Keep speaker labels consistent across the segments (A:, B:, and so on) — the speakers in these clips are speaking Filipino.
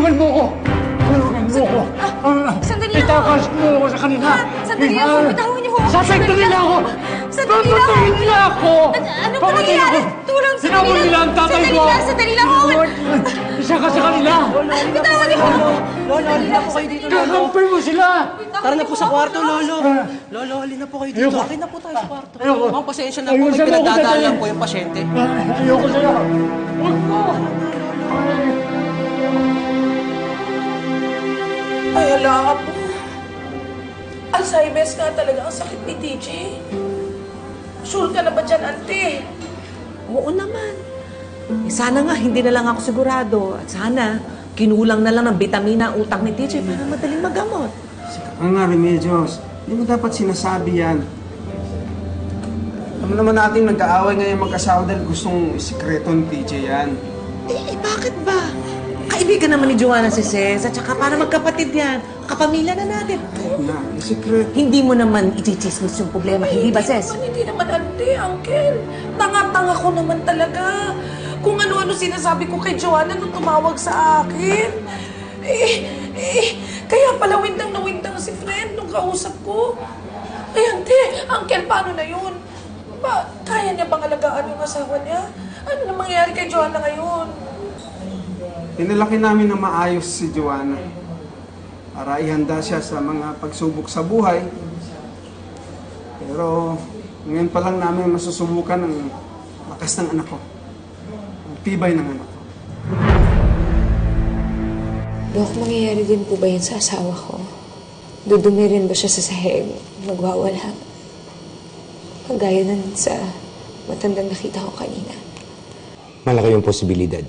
A: Tulungan mo ko! Tulungan mo ko!
B: Sandali lang!
A: Itakas mo ako sa kanila!
B: Sandali lang! Bitawan niyo ko!
A: Sasaktan nila ako!
B: Sandali lang!
A: Papatayin nila ako!
B: Ano ba nangyayari? Tulong!
A: Sinabot nila ang tatay ko!
B: Sandali lang!
A: Isa ka sa kanila!
B: Bitawan niyo ko!
C: Lolo, halina po kayo dito, Lolo.
A: Kakampay mo sila!
C: Tara na po sa kwarto, Lolo. Lolo, halina po kayo dito. Halina po tayo sa kwarto. Ma'am, pasensya na po. May pinagdadaanan po yung pasyente.
A: Ayoko sila! Huwag mo!
D: Ay, ala po. Alzheimer's nga talaga ang sakit ni TJ. Sure ka na ba dyan, ante?
E: Oo naman. Sana nga, hindi na lang ako sigurado. At sana, kinulang na lang ng bitamina ang utak ni TJ para madaling magamot.
F: Ang nga, Remedios. Hindi mo dapat sinasabi yan. Alam naman natin nag-aaway ngayon mag-asawa dahil gustong isikreto ni TJ yan.
E: Bakit ba? Kaibigan naman ni Joanna si Ces, at saka para magkapatid yan. Kapamilya na natin.
F: Na, isikreto.
E: Hindi mo naman ichichismis yung problema, hindi ba, Ces?
D: Hindi naman, ante, uncle. Tanga-tanga ko naman talaga. Kung ano-ano sinasabi ko kay Joanna nung tumawag sa akin. Kaya pala windang na windang si friend nung kausap ko. Ay, ante, uncle, paano na yun? Kaya niya bang alagaan yung asawa niya? Ano na mangyayari kay Joanna ngayon?
F: Pinalaki namin na maayos si Joanna para ihanda siya sa mga pagsubok sa buhay. Pero ngayon pa lang namin masusubukan ang lakas ng anak ko. Ang tibay ng anak ko.
G: Dok, mangyayari din po ba yun sa asawa ko? Dudumi rin ba siya sa sahig? Magwawala? Kagaya nun sa matandang nakita ko kanina.
H: Malaki yung posibilidad.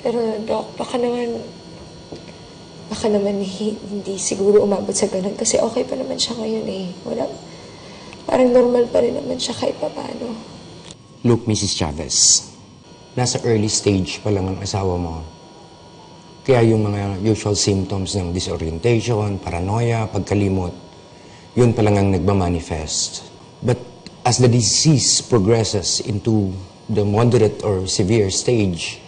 G: Pero, Dok, baka naman hindi siguro umabot sa ganun kasi okay pa naman siya ngayon eh. Parang normal pa rin naman siya kahit paano.
H: Look, Mrs. Chavez, nasa early stage pa lang ang asawa mo. Kaya yung mga usual symptoms ng disorientation, paranoia, pagkalimot, yun pa lang ang nagmamanifest. But as the disease progresses into the moderate or severe stage,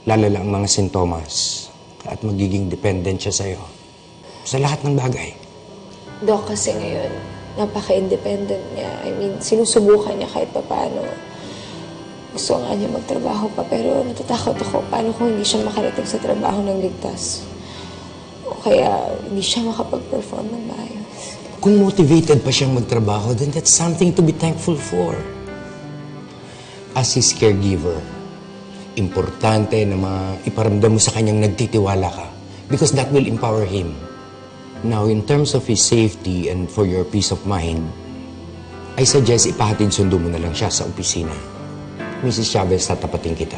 H: lalala ang mga sintomas at magiging dependent siya sa'yo. Sa lahat ng bagay.
G: Dok, kasi ngayon, napaka-independent niya. I mean, sinusubukan niya kahit paano. Gusto nga niya magtrabaho pa, pero natatakot ako paano kung hindi siya makarating sa trabaho ng ligtas. O kaya hindi siya makapag-perform ng maayos.
H: Kung motivated pa siyang magtrabaho, then that's something to be thankful for. As his caregiver, importante na iparamdam mo sa kanyang nagtitiwala ka because that will empower him. Now, in terms of his safety and for your peace of mind, I suggest ipahatid sundo mo na lang siya sa opisina. Mrs. Chavez, tatapatin kita.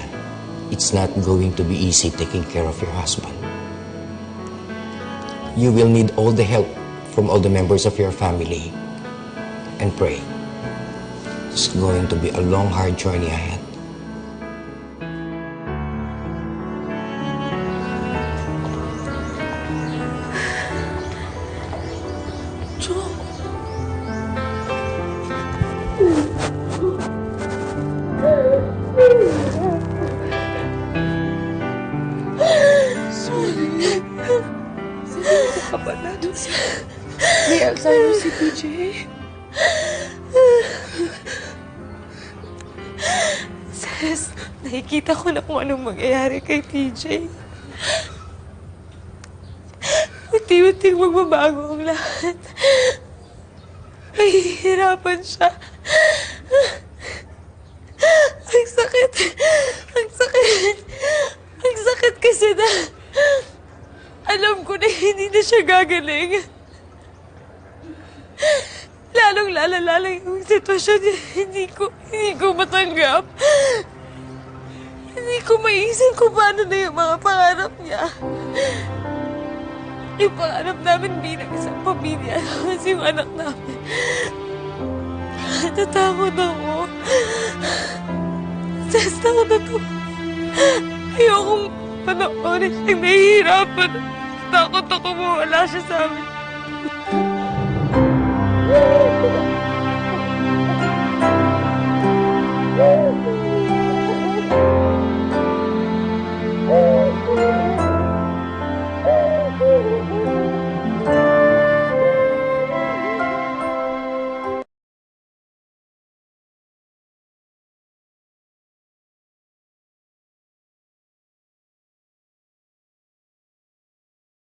H: It's not going to be easy taking care of your husband. You will need all the help from all the members of your family. And pray. It's going to be a long, hard journey ahead.
G: May Alzheimer's si TJ. Ces, nakikita ko na kung anong mangyayari kay TJ. Unti-unting magbabago ang lahat. Mahihirapan siya. Ang sakit. Ang sakit. Ang sakit kasi na alam ko na hindi na siya gagaling. Lalong lalala lang yung sitwasyon niya. Hindi ko matanggap. Hindi ko maisip kung paano na yung mga pangarap niya. Yung pangarap namin bilang isang pamilya kasi yung anak namin. Natatakot ako. Ces, takot na to. Ayokong panoorin siyang nahihirapan. Takot ako mawala siya sa amin.